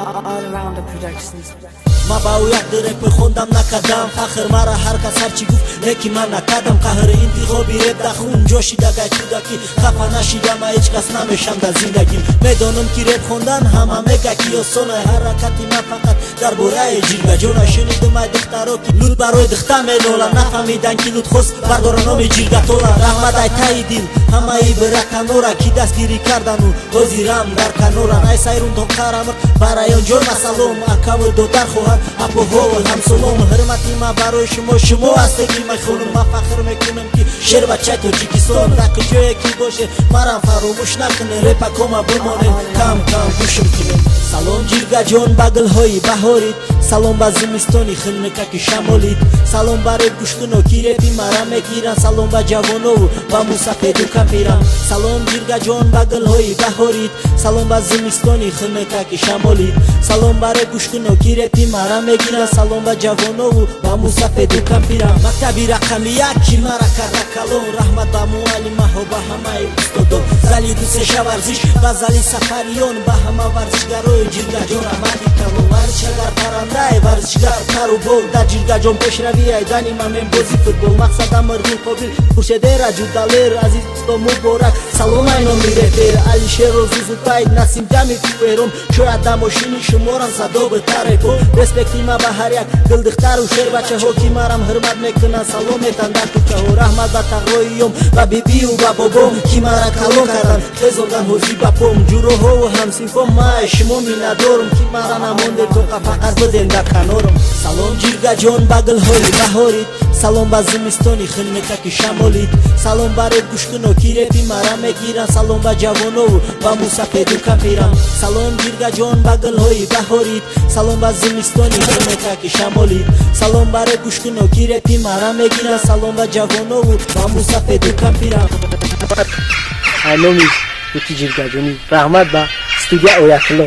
All Rounder Productions. ما باید رپ خوندم نکردم فخر مرا هر کس هرچی گفت لیکی من نکردم قهر انتخابی رپ دخون جوشیده گای کودکی خفه نشیدم هیچ کس نمیشم در زندگیم میدانم که رپ خوندن همه میگه که آسانه حرکتی من فقط در باره جیرگا جونا شنیدم ای دخترا که لود برای دختر مینولن نفهمیدن که لود خواست بردار نام جیرگا تولا رحمت ای تای دل همه ای برکنورا که دستگیری کردن و وزیرم در کنورن ای سیرون دخترم برای آنجور مسلوم اکاو دو در خواهد ابوها و همسلام حرمتی ما برای شما هستگی میخونم ما فخر میکنم که شعر بچه تاجیکستان رک جایی که باشه مرا فراموش نکنه رپ کما بمانه کم گوشم کنه سلام جیرگا جان بغل های بهارید سلام با زمستانی خلنکک شمالید سلام برای گوشکنو کی رپی مرا میگیرن سلام با جوانو و موسیقی دوکم میرم سلام جیرگا جان بغل های بهارید سلام با زمستانی خلنکک شمالید سلام برای گوشکنو کی رپی مرا میگیرن سلام با جوانو و موسیقی دوکم میرم مکتبی رقم یک کی مرا کرده کلون رحمت با معلم ها با همه استادان زلی دوست ورزش و زلی سفریان با همه ورزشگرای جیرگا جان آمدی کلون ورزشگر پرنده ورزشگر تر و بول در جیرگا جان پیشروی ایدانی من بازی فوتبال مقصدم مردین قابل خورشیده رجو دلیر عزیز تو مبارک سلام اینو میرفیر علی شیر و زوزو پای نسیم جمعی فیرم شاید دماشینی شمارم صدا به ترکو رسپکتی ما به هر یک دل دختر و شیر بچه ها که مرم حرمت میکنن سلام میتن در کوچه ها رحمت به تقویم و بیبی و بابام که مرا کلون کردن خیزوندن حوزی بپام جورو ها و همسینفام ما شما می ندارم که مرا نمانده تو فقط بدین در کنارم سلام جیرگا جان بغل های بهارید سلام با زمستانی خلنکک شمالید سلام برای گوشکنو کی رپی مرا میگیرن سلام با جوانو و موسیقی دوکم میرم سلام جیرگا جان بغل های بهارید سلام با زمستانی خلنکک شمالید سلام برای گوشکنو کی رپی مرا میگیرن سلام با جوانو و موسیقی دوکم میرم نامی گوتی جیرگا جانی رحمت با استودیو اویاتلو